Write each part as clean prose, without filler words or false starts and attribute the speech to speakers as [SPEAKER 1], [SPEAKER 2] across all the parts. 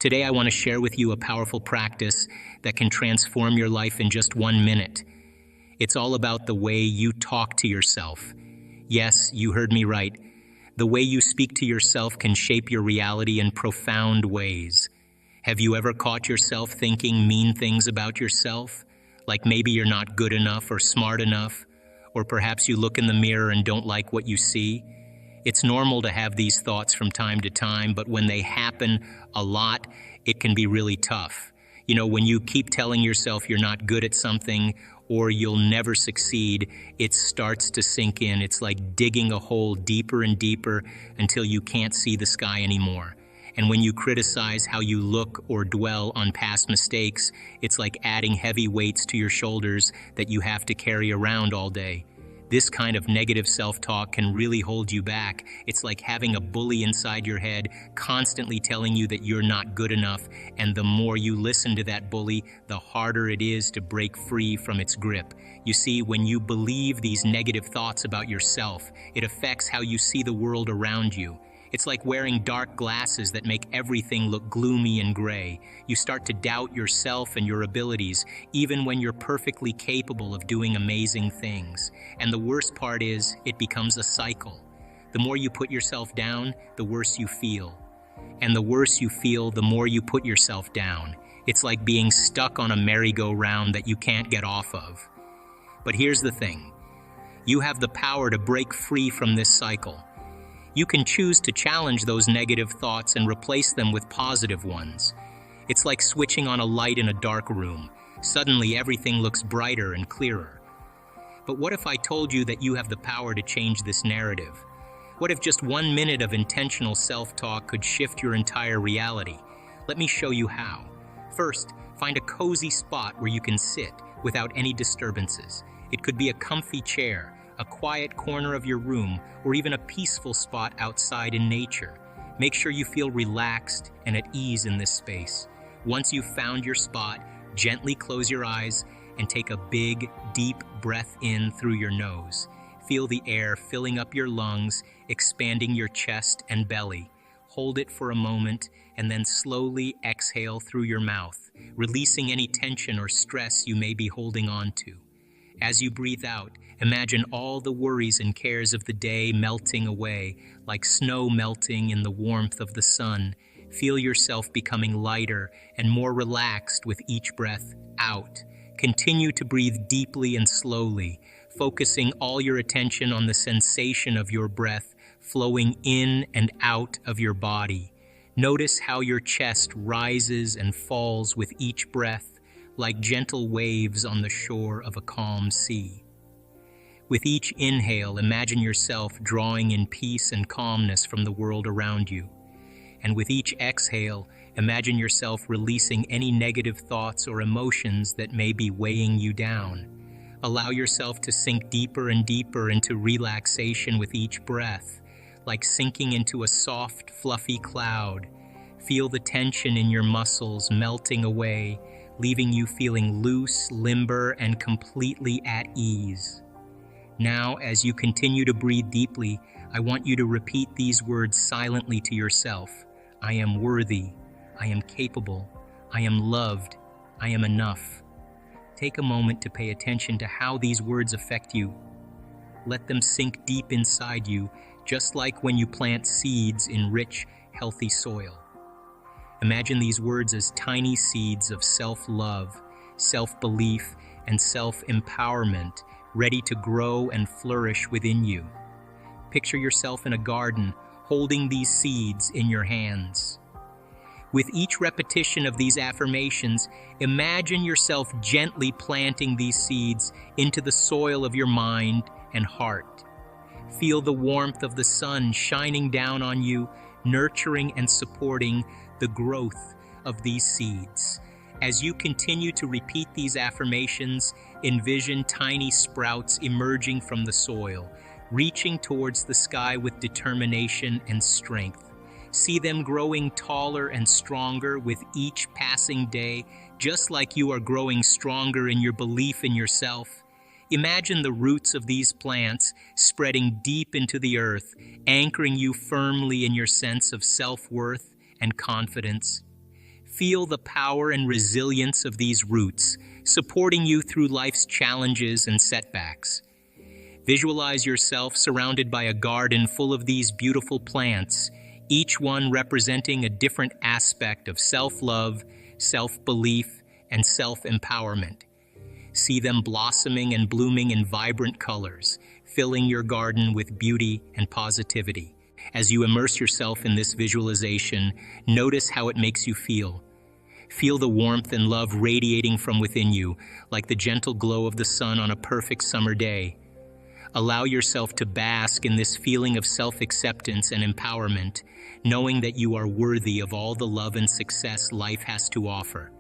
[SPEAKER 1] Today I want to share with you a powerful practice that can transform your life in just 1 minute. It's all about the way you talk to yourself. Yes, you heard me right. The way you speak to yourself can shape your reality in profound ways. Have you ever caught yourself thinking mean things about yourself? Like maybe you're not good enough or smart enough, or perhaps you look in the mirror and don't like what you see? It's normal to have these thoughts from time to time, but when they happen a lot, it can be really tough. When you keep telling yourself you're not good at something or you'll never succeed, it starts to sink in. It's like digging a hole deeper and deeper until you can't see the sky anymore. And when you criticize how you look or dwell on past mistakes, it's like adding heavy weights to your shoulders that you have to carry around all day. This kind of negative self-talk can really hold you back. It's like having a bully inside your head, constantly telling you that you're not good enough, and the more you listen to that bully, the harder it is to break free from its grip. You see, when you believe these negative thoughts about yourself, it affects how you see the world around you. It's like wearing dark glasses that make everything look gloomy and gray. You start to doubt yourself and your abilities, even when you're perfectly capable of doing amazing things. And the worst part is, it becomes a cycle. The more you put yourself down, the worse you feel. And the worse you feel, the more you put yourself down. It's like being stuck on a merry-go-round that you can't get off of. But here's the thing. You have the power to break free from this cycle. You can choose to challenge those negative thoughts and replace them with positive ones. It's like switching on a light in a dark room. Suddenly everything looks brighter and clearer. But what if I told you that you have the power to change this narrative? What if just 1 minute of intentional self-talk could shift your entire reality? Let me show you how. First, find a cozy spot where you can sit without any disturbances. It could be a comfy chair, a quiet corner of your room, or even a peaceful spot outside in nature. Make sure you feel relaxed and at ease in this space. Once you've found your spot, gently close your eyes and take a big, deep breath in through your nose. Feel the air filling up your lungs, expanding your chest and belly. Hold it for a moment and then slowly exhale through your mouth, releasing any tension or stress you may be holding on to. As you breathe out, imagine all the worries and cares of the day melting away, like snow melting in the warmth of the sun. Feel yourself becoming lighter and more relaxed with each breath out. Continue to breathe deeply and slowly, focusing all your attention on the sensation of your breath flowing in and out of your body. Notice how your chest rises and falls with each breath, like gentle waves on the shore of a calm sea. With each inhale, imagine yourself drawing in peace and calmness from the world around you. And with each exhale, imagine yourself releasing any negative thoughts or emotions that may be weighing you down. Allow yourself to sink deeper and deeper into relaxation with each breath, like sinking into a soft, fluffy cloud. Feel the tension in your muscles melting away, leaving you feeling loose, limber, and completely at ease. Now, as you continue to breathe deeply, I want you to repeat these words silently to yourself. I am worthy. I am capable. I am loved. I am enough. Take a moment to pay attention to how these words affect you. Let them sink deep inside you, just like when you plant seeds in rich, healthy soil. Imagine these words as tiny seeds of self-love, self-belief, and self-empowerment, ready to grow and flourish within you. Picture yourself in a garden, holding these seeds in your hands. With each repetition of these affirmations, imagine yourself gently planting these seeds into the soil of your mind and heart. Feel the warmth of the sun shining down on you, nurturing and supporting the growth of these seeds. As you continue to repeat these affirmations, envision tiny sprouts emerging from the soil, reaching towards the sky with determination and strength. See them growing taller and stronger with each passing day, just like you are growing stronger in your belief in yourself. Imagine the roots of these plants spreading deep into the earth, anchoring you firmly in your sense of self-worth and confidence. Feel the power and resilience of these roots, supporting you through life's challenges and setbacks. Visualize yourself surrounded by a garden full of these beautiful plants, each one representing a different aspect of self-love, self-belief, and self-empowerment. See them blossoming and blooming in vibrant colors, filling your garden with beauty and positivity. As you immerse yourself in this visualization, notice how it makes you feel. Feel the warmth and love radiating from within you, like the gentle glow of the sun on a perfect summer day. Allow yourself to bask in this feeling of self-acceptance and empowerment, knowing that you are worthy of all the love and success life has to offer.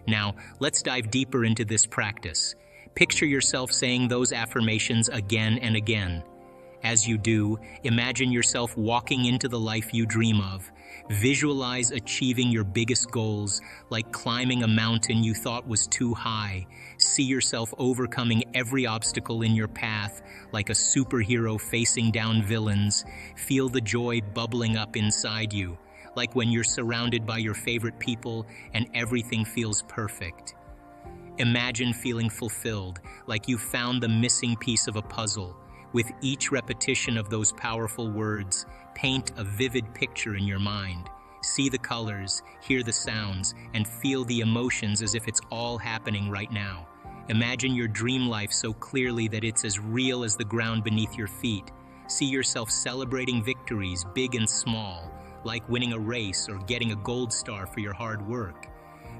[SPEAKER 1] Now, let's dive deeper into this practice. Picture yourself saying those affirmations again and again. As you do, imagine yourself walking into the life you dream of. Visualize achieving your biggest goals, like climbing a mountain you thought was too high. See yourself overcoming every obstacle in your path, like a superhero facing down villains. Feel the joy bubbling up inside you, like when you're surrounded by your favorite people and everything feels perfect. Imagine feeling fulfilled, like you've found the missing piece of a puzzle. With each repetition of those powerful words, paint a vivid picture in your mind. See the colors, hear the sounds, and feel the emotions as if it's all happening right now. Imagine your dream life so clearly that it's as real as the ground beneath your feet. See yourself celebrating victories, big and small, like winning a race or getting a gold star for your hard work.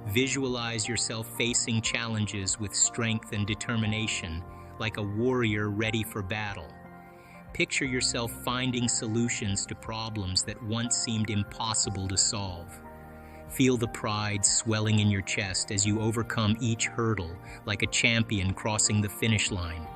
[SPEAKER 1] Visualize yourself facing challenges with strength and determination, like a warrior ready for battle. Picture yourself finding solutions to problems that once seemed impossible to solve. Feel the pride swelling in your chest as you overcome each hurdle, like a champion crossing the finish line.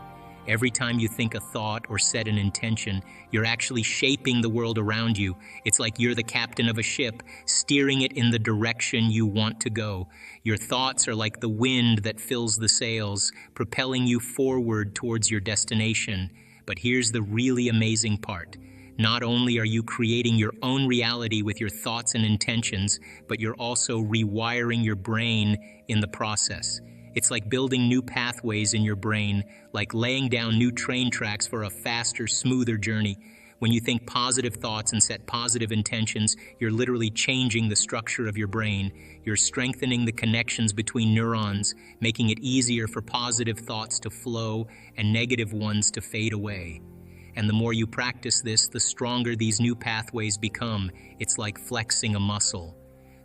[SPEAKER 1] Every time you think a thought or set an intention, you're actually shaping the world around you. It's like you're the captain of a ship, steering it in the direction you want to go. Your thoughts are like the wind that fills the sails, propelling you forward towards your destination. But here's the really amazing part. Not only are you creating your own reality with your thoughts and intentions, but you're also rewiring your brain in the process. It's like building new pathways in your brain, like laying down new train tracks for a faster, smoother journey. When you think positive thoughts and set positive intentions, you're literally changing the structure of your brain. You're strengthening the connections between neurons, making it easier for positive thoughts to flow and negative ones to fade away. And the more you practice this, the stronger these new pathways become. It's like flexing a muscle.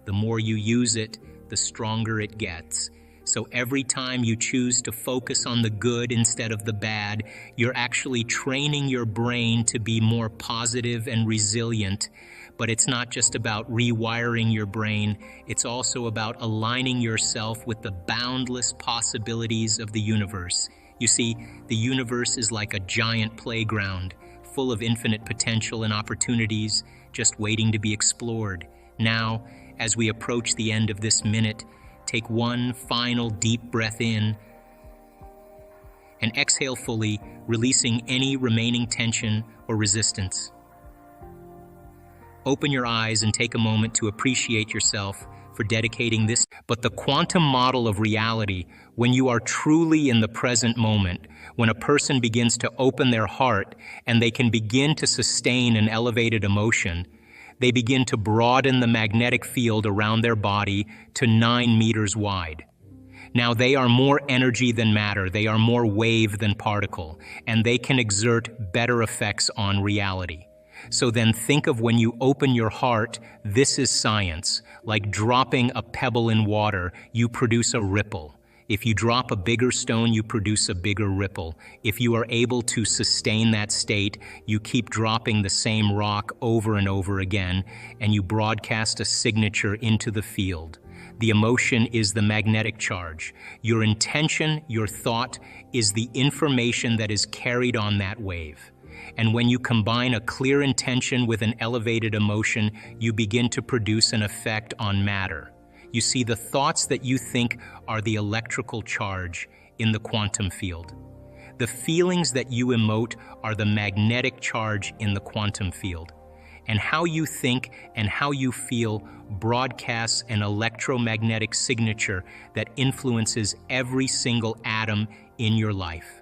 [SPEAKER 1] The more you use it, the stronger it gets. So every time you choose to focus on the good instead of the bad, you're actually training your brain to be more positive and resilient. But it's not just about rewiring your brain, it's also about aligning yourself with the boundless possibilities of the universe. You see, the universe is like a giant playground, full of infinite potential and opportunities, just waiting to be explored. Now, as we approach the end of this minute, take one final deep breath in and exhale fully, releasing any remaining tension or resistance. Open your eyes and take a moment to appreciate yourself for dedicating this. But the quantum model of reality, when you are truly in the present moment, when a person begins to open their heart and they can begin to sustain an elevated emotion, they begin to broaden the magnetic field around their body to 9 meters wide. Now, they are more energy than matter, they are more wave than particle, and they can exert better effects on reality. So then think of when you open your heart, this is science. Like dropping a pebble in water, you produce a ripple. If you drop a bigger stone, you produce a bigger ripple. If you are able to sustain that state, you keep dropping the same rock over and over again, and you broadcast a signature into the field. The emotion is the magnetic charge. Your intention, your thought, is the information that is carried on that wave. And when you combine a clear intention with an elevated emotion, you begin to produce an effect on matter. You see, the thoughts that you think are the electrical charge in the quantum field. The feelings that you emote are the magnetic charge in the quantum field. And how you think and how you feel broadcasts an electromagnetic signature that influences every single atom in your life.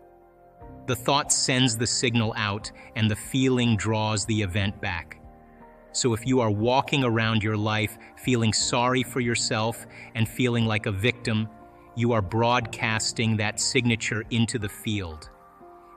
[SPEAKER 1] The thought sends the signal out, and the feeling draws the event back. So if you are walking around your life feeling sorry for yourself and feeling like a victim, you are broadcasting that signature into the field,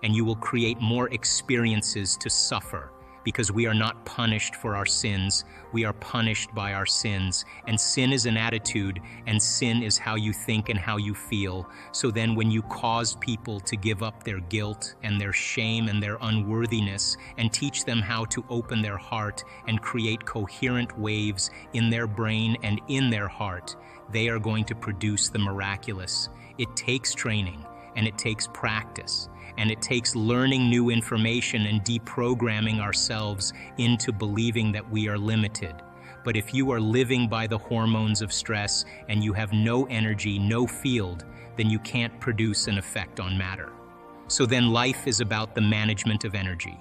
[SPEAKER 1] and you will create more experiences to suffer, because we are not punished for our sins, we are punished by our sins. And sin is an attitude, and sin is how you think and how you feel. So then when you cause people to give up their guilt and their shame and their unworthiness, and teach them how to open their heart and create coherent waves in their brain and in their heart, they are going to produce the miraculous. It takes training, and it takes practice, and it takes learning new information and deprogramming ourselves into believing that we are limited. But if you are living by the hormones of stress and you have no energy, no field, then you can't produce an effect on matter. So then life is about the management of energy.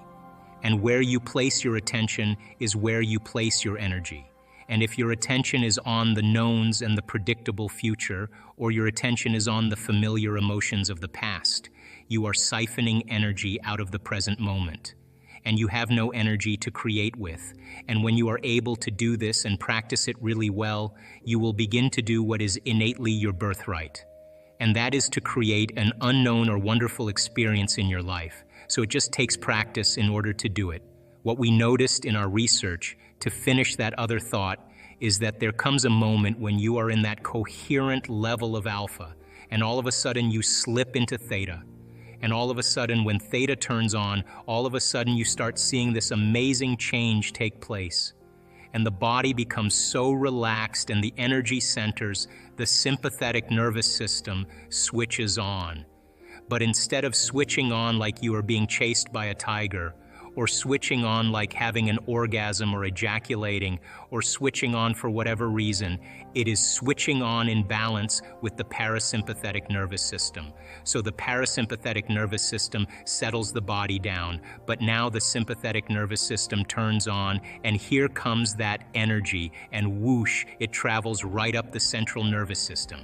[SPEAKER 1] And where you place your attention is where you place your energy. And if your attention is on the knowns and the predictable future, or your attention is on the familiar emotions of the past, you are siphoning energy out of the present moment. And you have no energy to create with. And when you are able to do this and practice it really well, you will begin to do what is innately your birthright. And that is to create an unknown or wonderful experience in your life. So it just takes practice in order to do it. What we noticed in our research, to finish that other thought, is that there comes a moment when you are in that coherent level of alpha, and all of a sudden you slip into theta. And all of a sudden, when theta turns on, all of a sudden you start seeing this amazing change take place. And the body becomes so relaxed, and the energy centers, the sympathetic nervous system, switches on. But instead of switching on like you are being chased by a tiger, or switching on like having an orgasm or ejaculating, or switching on for whatever reason, it is switching on in balance with the parasympathetic nervous system. So the parasympathetic nervous system settles the body down, but now the sympathetic nervous system turns on, and here comes that energy, and whoosh, it travels right up the central nervous system.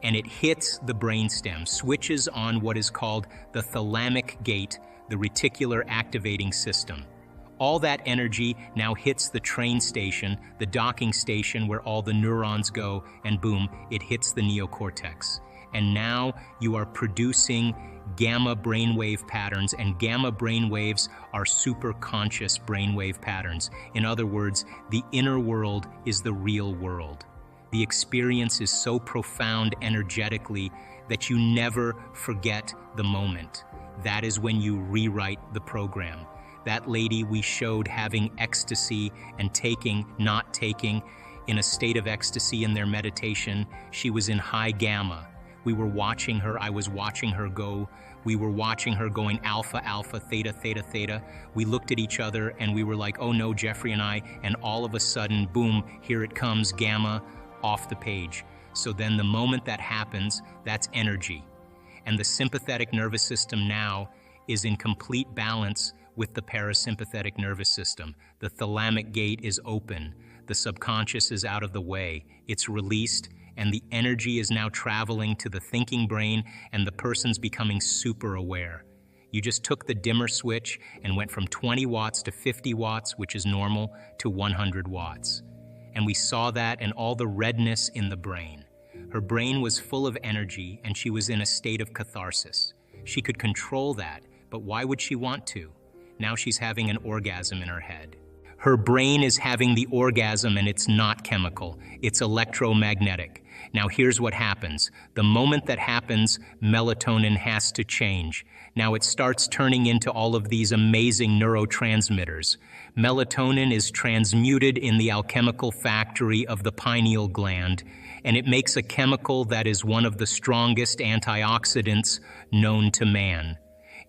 [SPEAKER 1] And it hits the brainstem, switches on what is called the thalamic gate, the reticular activating system. All that energy now hits the train station, the docking station where all the neurons go, and boom, it hits the neocortex. And now you are producing gamma brainwave patterns, and gamma brainwaves are superconscious brainwave patterns. In other words, the inner world is the real world. The experience is so profound energetically that you never forget the moment. That is when you rewrite the program. That lady we showed having ecstasy and taking, not taking, in a state of ecstasy in their meditation, she was in high gamma. We were watching her, I was watching her go. We were watching her going alpha, alpha, theta, theta, theta. We looked at each other and we were like, oh no, Jeffrey and I, and all of a sudden, boom, here it comes, gamma, off the page. So then the moment that happens, that's energy. And the sympathetic nervous system now is in complete balance with the parasympathetic nervous system. The thalamic gate is open. The subconscious is out of the way. It's released, and the energy is now traveling to the thinking brain, and the person's becoming super aware. You just took the dimmer switch and went from 20 watts to 50 watts, which is normal, to 100 watts. And we saw that and all the redness in the brain. Her brain was full of energy, and she was in a state of catharsis. She could control that, but why would she want to? Now she's having an orgasm in her head. Her brain is having the orgasm, and it's not chemical, it's electromagnetic. Now here's what happens. The moment that happens, melatonin has to change. Now it starts turning into all of these amazing neurotransmitters. Melatonin is transmuted in the alchemical factory of the pineal gland, and it makes a chemical that is one of the strongest antioxidants known to man.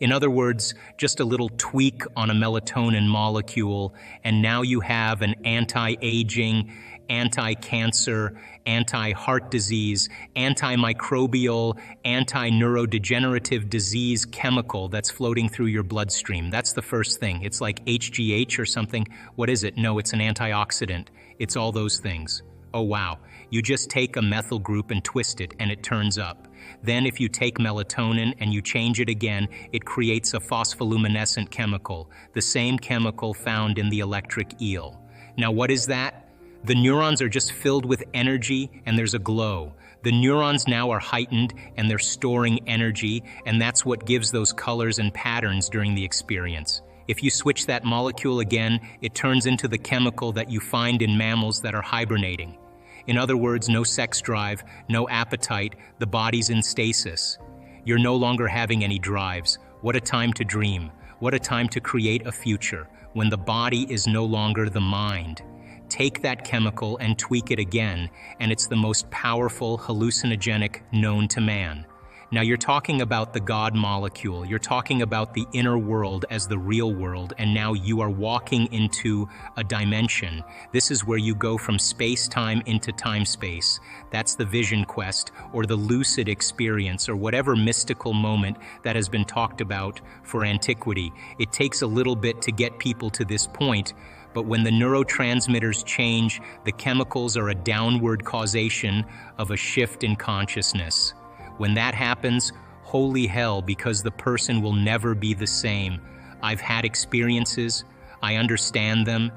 [SPEAKER 1] In other words, just a little tweak on a melatonin molecule, and now you have an anti-aging, anti-cancer, anti-heart disease, antimicrobial, anti-neurodegenerative disease chemical that's floating through your bloodstream. That's the first thing. It's like HGH or something. What is it? No, it's an antioxidant. It's all those things. Oh wow, you just take a methyl group and twist it and it turns up. Then if you take melatonin and you change it again, it creates a phospholuminescent chemical, the same chemical found in the electric eel. Now what is that? The neurons are just filled with energy and there's a glow. The neurons now are heightened and they're storing energy, and that's what gives those colors and patterns during the experience. If you switch that molecule again, it turns into the chemical that you find in mammals that are hibernating. In other words, no sex drive, no appetite, the body's in stasis. You're no longer having any drives. What a time to dream. What a time to create a future, when the body is no longer the mind. Take that chemical and tweak it again, and it's the most powerful hallucinogenic known to man. Now you're talking about the God molecule, you're talking about the inner world as the real world, and now you are walking into a dimension. This is where you go from space-time into time-space. That's the vision quest, or the lucid experience, or whatever mystical moment that has been talked about for antiquity. It takes a little bit to get people to this point, but when the neurotransmitters change, the chemicals are a downward causation of a shift in consciousness. When that happens, holy hell, because the person will never be the same. I've had experiences, I understand them.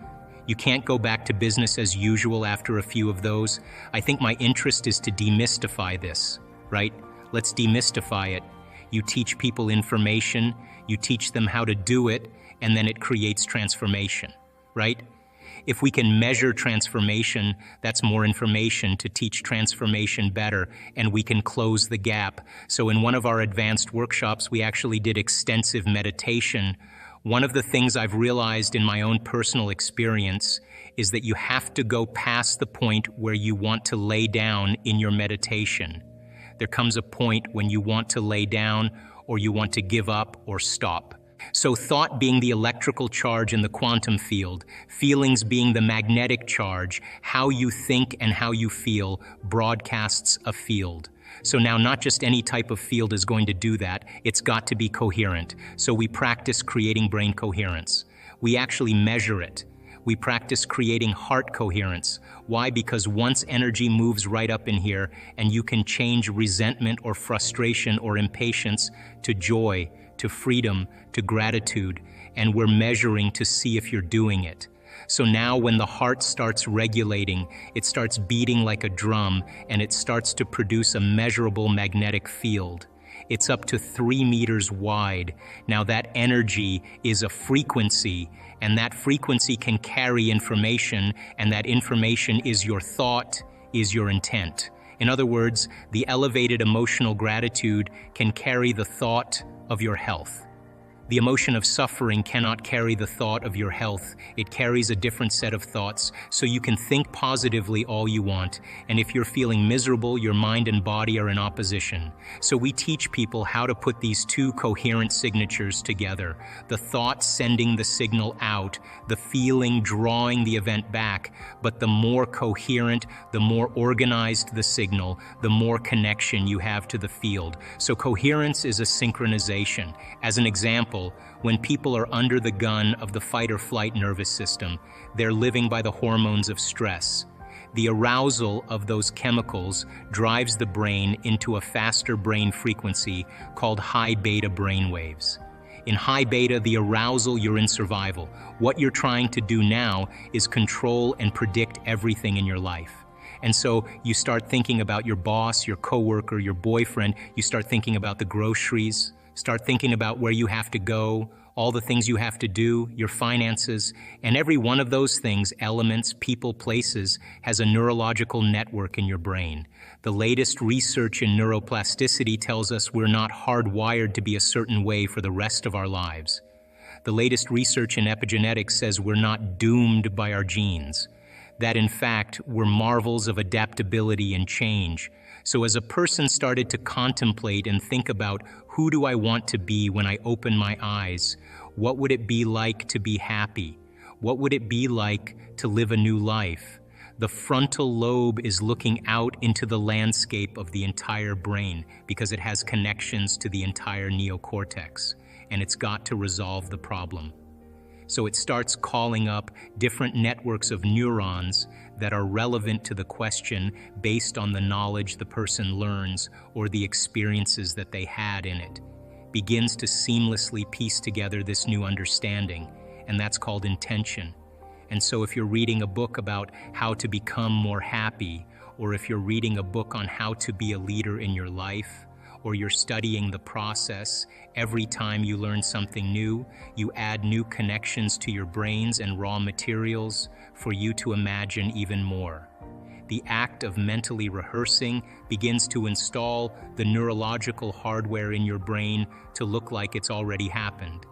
[SPEAKER 1] You can't go back to business as usual after a few of those. I think my interest is to demystify this, right? Let's demystify it. You teach people information, you teach them how to do it, and then it creates transformation, right? If we can measure transformation, that's more information to teach transformation better, and we can close the gap. So in one of our advanced workshops, we actually did extensive meditation. One of the things I've realized in my own personal experience is that you have to go past the point where you want to lay down in your meditation. There comes a point when you want to lay down, or you want to give up or stop. So thought being the electrical charge in the quantum field, feelings being the magnetic charge, how you think and how you feel broadcasts a field. So now not just any type of field is going to do that, it's got to be coherent. So we practice creating brain coherence. We actually measure it. We practice creating heart coherence. Why? Because once energy moves right up in here, and you can change resentment or frustration or impatience to joy, to freedom, to gratitude, and we're measuring to see if you're doing it. So now when the heart starts regulating, it starts beating like a drum, and it starts to produce a measurable magnetic field. It's up to 3 meters wide. Now that energy is a frequency, and that frequency can carry information, and that information is your thought, is your intent. In other words, the elevated emotional gratitude can carry the thought of your health. The emotion of suffering cannot carry the thought of your health. It carries a different set of thoughts, so you can think positively all you want, and if you're feeling miserable, your mind and body are in opposition. So we teach people how to put these two coherent signatures together. The thought sending the signal out, the feeling drawing the event back, but the more coherent, the more organized the signal, the more connection you have to the field. So coherence is a synchronization. As an example, when people are under the gun of the fight or flight nervous system, they're living by the hormones of stress. The arousal of those chemicals drives the brain into a faster brain frequency called high beta brain waves. In high beta, the arousal, you're in survival. What you're trying to do now is control and predict everything in your life. And so you start thinking about your boss, your coworker, your boyfriend, you start thinking about the groceries, start thinking about where you have to go, all the things you have to do, your finances, and every one of those things, elements, people, places, has a neurological network in your brain. The latest research in neuroplasticity tells us we're not hardwired to be a certain way for the rest of our lives. The latest research in epigenetics says we're not doomed by our genes, that in fact we're marvels of adaptability and change. So as a person started to contemplate and think about, who do I want to be when I open my eyes? What would it be like to be happy? What would it be like to live a new life? The frontal lobe is looking out into the landscape of the entire brain because it has connections to the entire neocortex, and it's got to resolve the problem. So it starts calling up different networks of neurons that are relevant to the question based on the knowledge the person learns or the experiences that they had in it. Begins to seamlessly piece together this new understanding, and that's called intention. And so if you're reading a book about how to become more happy, or if you're reading a book on how to be a leader in your life, or you're studying the process, every time you learn something new, you add new connections to your brains and raw materials for you to imagine even more. The act of mentally rehearsing begins to install the neurological hardware in your brain to look like it's already happened.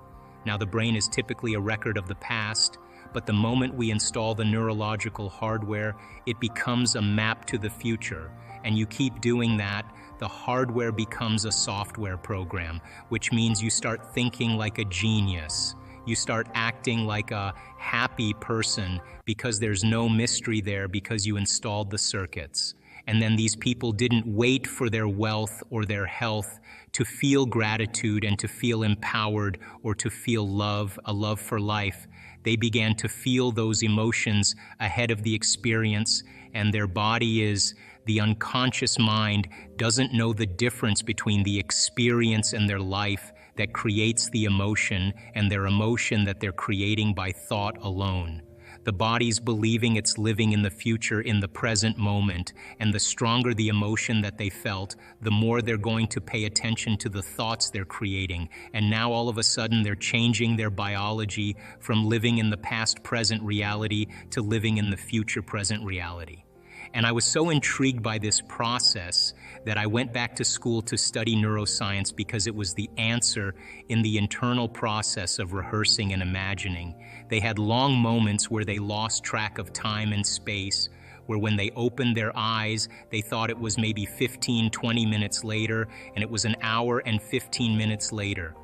[SPEAKER 1] Now, the brain is typically a record of the past, but the moment we install the neurological hardware, it becomes a map to the future. And you keep doing that, the hardware becomes a software program, which means you start thinking like a genius. You start acting like a happy person because there's no mystery there because you installed the circuits. And then these people didn't wait for their wealth or their health to feel gratitude and to feel empowered or to feel love, a love for life. They began to feel those emotions ahead of the experience, and their body is, the unconscious mind doesn't know the difference between the experience and their life that creates the emotion and their emotion that they're creating by thought alone. The body's believing it's living in the future in the present moment, and the stronger the emotion that they felt, the more they're going to pay attention to the thoughts they're creating. And now all of a sudden they're changing their biology from living in the past-present reality to living in the future-present reality. And I was so intrigued by this process that I went back to school to study neuroscience because it was the answer in the internal process of rehearsing and imagining. They had long moments where they lost track of time and space, where when they opened their eyes, they thought it was maybe 15, 20 minutes later, and it was an hour and 15 minutes later.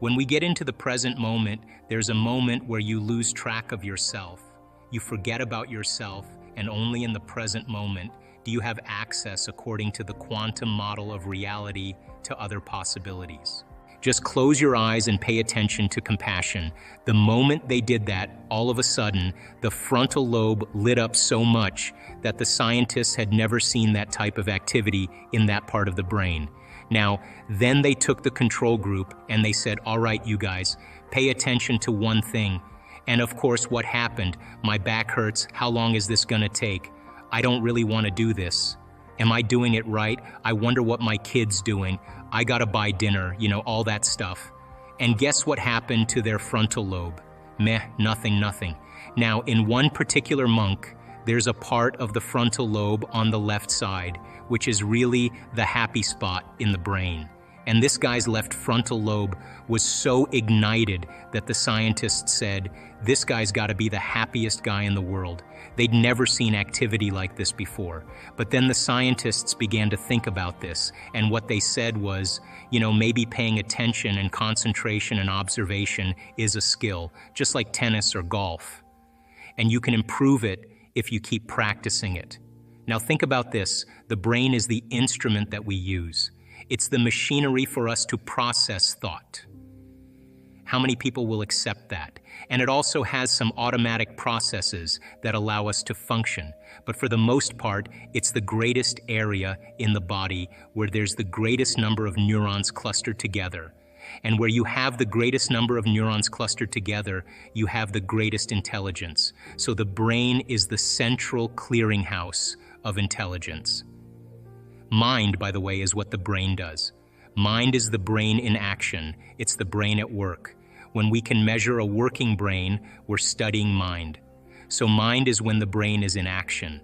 [SPEAKER 1] When we get into the present moment, there's a moment where you lose track of yourself. You forget about yourself, and only in the present moment do you have access, according to the quantum model of reality, to other possibilities. Just close your eyes and pay attention to compassion. The moment they did that, all of a sudden, the frontal lobe lit up so much that the scientists had never seen that type of activity in that part of the brain. Now, then they took the control group and they said, all right, you guys, pay attention to one thing. And of course, what happened? My back hurts. How long is this gonna take? I don't really want to do this. Am I doing it right? I wonder what my kid's doing. I gotta buy dinner, all that stuff. And guess what happened to their frontal lobe? Meh, nothing. Now, in one particular monk, there's a part of the frontal lobe on the left side, which is really the happy spot in the brain. And this guy's left frontal lobe was so ignited that the scientists said, this guy's got to be the happiest guy in the world. They'd never seen activity like this before. But then the scientists began to think about this, and what they said was, maybe paying attention and concentration and observation is a skill, just like tennis or golf. And you can improve it if you keep practicing it. Now think about this. The brain is the instrument that we use. It's the machinery for us to process thought. How many people will accept that? And it also has some automatic processes that allow us to function. But for the most part, it's the greatest area in the body where there's the greatest number of neurons clustered together. And where you have the greatest number of neurons clustered together, you have the greatest intelligence. So the brain is the central clearinghouse of intelligence. Mind, by the way, is what the brain does. Mind is the brain in action. It's the brain at work. When we can measure a working brain, we're studying mind. So mind is when the brain is in action.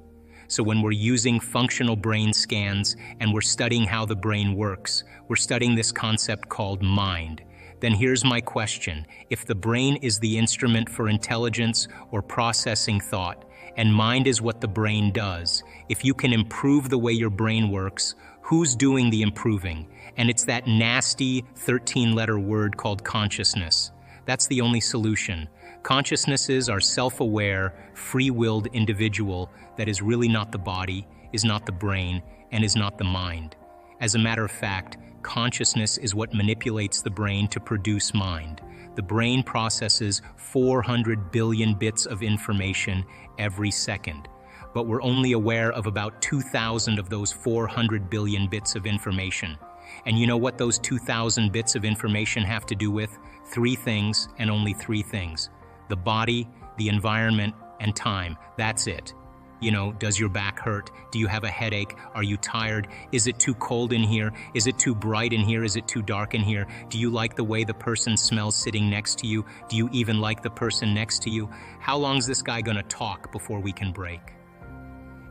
[SPEAKER 1] So when we're using functional brain scans and we're studying how the brain works, we're studying this concept called mind. Then here's my question. If the brain is the instrument for intelligence or processing thought, and mind is what the brain does, if you can improve the way your brain works, who's doing the improving? And it's that nasty 13-letter word called consciousness. That's the only solution. Consciousness is our self-aware, free-willed individual that is really not the body, is not the brain, and is not the mind. As a matter of fact, consciousness is what manipulates the brain to produce mind. The brain processes 400 billion bits of information every second, but we're only aware of about 2,000 of those 400 billion bits of information. And you know what those 2,000 bits of information have to do with? Three things, and only three things. The body, the environment, and time. That's it. You know, does your back hurt? Do you have a headache? Are you tired? Is it too cold in here? Is it too bright in here? Is it too dark in here? Do you like the way the person smells sitting next to you? Do you even like the person next to you? How long is this guy gonna talk before we can break?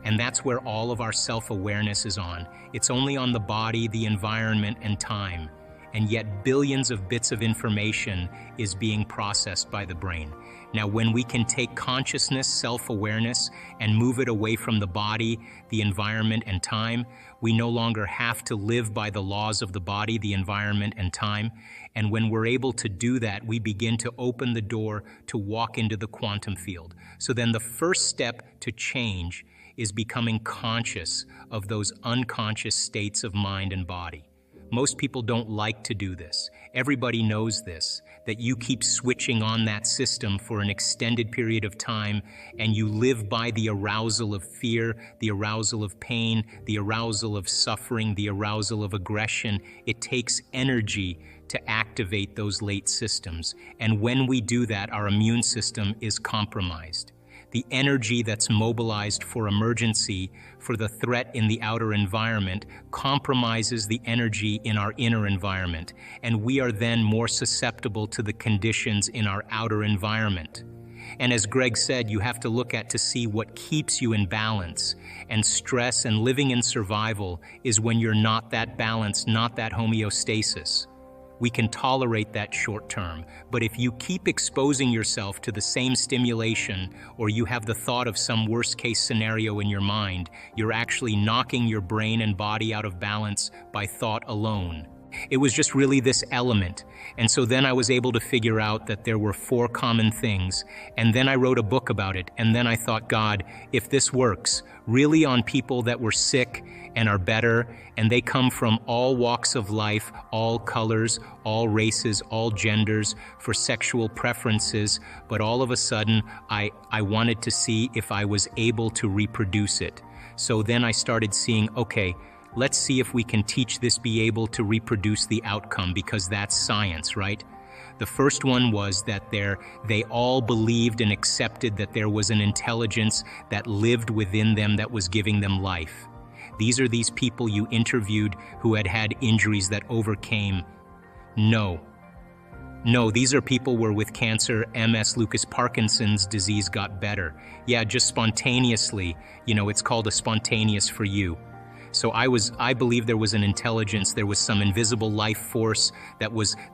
[SPEAKER 1] And that's where all of our self-awareness is on. It's only on the body, the environment, and time. And yet billions of bits of information is being processed by the brain. Now, when we can take consciousness, self-awareness, and move it away from the body, the environment, and time, we no longer have to live by the laws of the body, the environment, and time. And when we're able to do that, we begin to open the door to walk into the quantum field. So then the first step to change is becoming conscious of those unconscious states of mind and body. Most people don't like to do this. Everybody knows this, that you keep switching on that system for an extended period of time, and you live by the arousal of fear, the arousal of pain, the arousal of suffering, the arousal of aggression. It takes energy to activate those late systems. And when we do that, our immune system is compromised. The energy that's mobilized for emergency, for the threat in the outer environment, compromises the energy in our inner environment, and we are then more susceptible to the conditions in our outer environment. And as Greg said, you have to look at to see what keeps you in balance. And stress and living in survival is when you're not that balance, not that homeostasis. We can tolerate that short term, but if you keep exposing yourself to the same stimulation, or you have the thought of some worst case scenario in your mind, you're actually knocking your brain and body out of balance by thought alone. It was just really this element. And so then I was able to figure out that there were 4 common things. And then I wrote a book about it. And then I thought, God, if this works really on people that were sick and are better, and they come from all walks of life, all colors, all races, all genders, for sexual preferences, but all of a sudden I wanted to see if I was able to reproduce it. So then I started seeing, okay, let's see if we can teach this be able to reproduce the outcome, because that's science, right? The first one was that they all believed and accepted that there was an intelligence that lived within them that was giving them life. These are these people you interviewed who had had injuries that overcame. No, these are people where with cancer, MS, Lucas Parkinson's disease got better. Yeah, just spontaneously, it's called a spontaneous for you. So I believe there was an intelligence, there was some invisible life force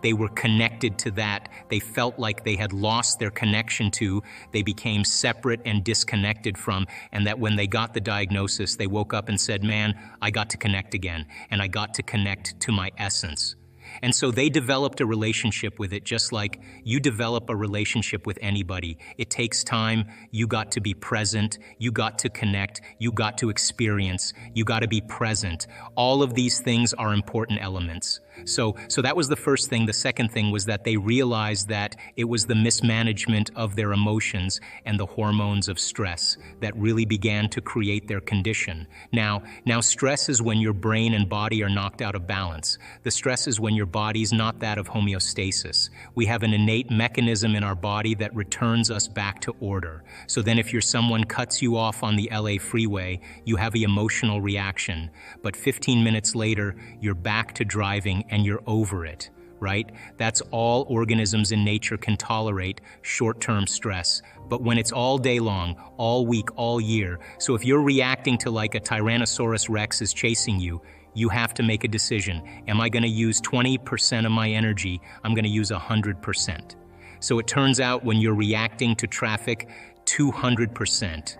[SPEAKER 1] they were connected to that. They felt like they had lost their connection to, they became separate and disconnected from, and that when they got the diagnosis, they woke up and said, man, I got to connect again, and I got to connect to my essence. And so they developed a relationship with it, just like you develop a relationship with anybody. It takes time. You got to be present. You got to connect. You got to experience. You got to be present. All of these things are important elements. So that was the first thing. The second thing was that they realized that it was the mismanagement of their emotions and the hormones of stress that really began to create their condition. Now stress is when your brain and body are knocked out of balance. The stress is when your body's not that of homeostasis. We have an innate mechanism in our body that returns us back to order. So then if someone cuts you off on the LA freeway, you have an emotional reaction. But 15 minutes later, you're back to driving and you're over it, right? That's all organisms in nature can tolerate, short-term stress. But when it's all day long, all week, all year, so if you're reacting to like a Tyrannosaurus Rex is chasing you, you have to make a decision. Am I going to use 20% of my energy? I'm going to use 100%. So it turns out when you're reacting to traffic, 200%.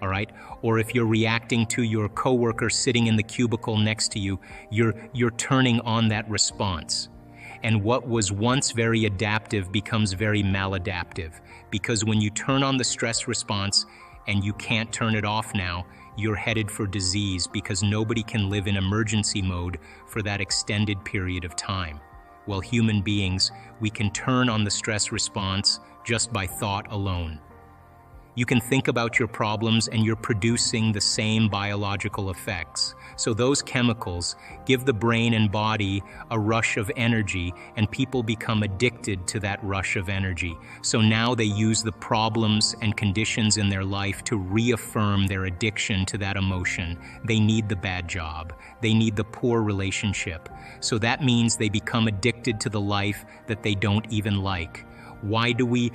[SPEAKER 1] All right? Or if you're reacting to your coworker sitting in the cubicle next to you, you're turning on that response. And what was once very adaptive becomes very maladaptive. Because when you turn on the stress response and you can't turn it off now, you're headed for disease, because nobody can live in emergency mode for that extended period of time. Well, human beings, we can turn on the stress response just by thought alone. You can think about your problems and you're producing the same biological effects. So those chemicals give the brain and body a rush of energy, and people become addicted to that rush of energy. So now they use the problems and conditions in their life to reaffirm their addiction to that emotion. They need the bad job. They need the poor relationship. So that means they become addicted to the life that they don't even like. Why do we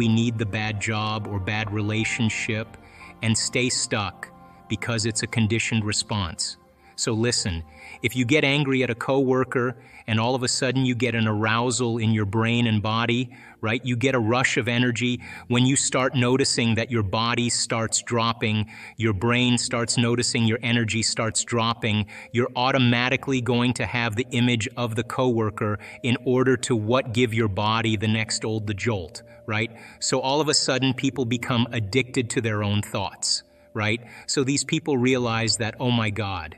[SPEAKER 1] need the bad job or bad relationship and stay stuck? Because it's a conditioned response. So listen, if you get angry at a coworker and all of a sudden you get an arousal in your brain and body, right? You get a rush of energy. When you start noticing that your body starts dropping, your brain starts noticing your energy starts dropping, you're automatically going to have the image of the coworker in order to give your body the next the jolt, right? So all of a sudden people become addicted to their own thoughts, right? So these people realize that, oh my God,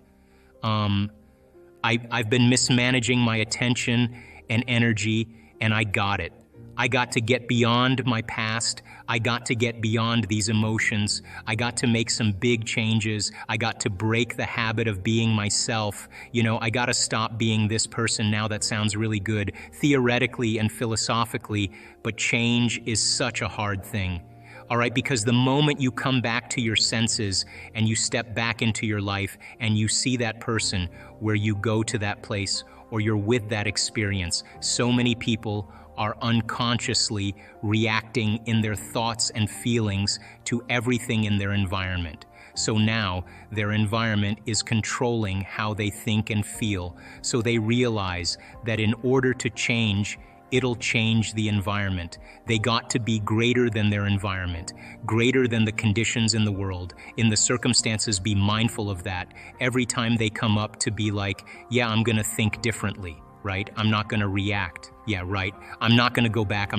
[SPEAKER 1] I've been mismanaging my attention and energy, and I got it. I got to get beyond my past. I got to get beyond these emotions. I got to make some big changes. I got to break the habit of being myself. I got to stop being this person now. That sounds really good theoretically and philosophically, but change is such a hard thing. All right, because the moment you come back to your senses and you step back into your life and you see that person, where you go to that place or you're with that experience, so many people are unconsciously reacting in their thoughts and feelings to everything in their environment. So now their environment is controlling how they think and feel. So they realize that in order to change, it'll change the environment. They got to be greater than their environment, greater than the conditions in the world, in the circumstances. Be mindful of that. Every time they come up to be like, yeah, I'm gonna think differently, right? I'm not gonna react. Yeah, right. I'm not gonna go back,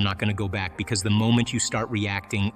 [SPEAKER 1] because the moment you start reacting,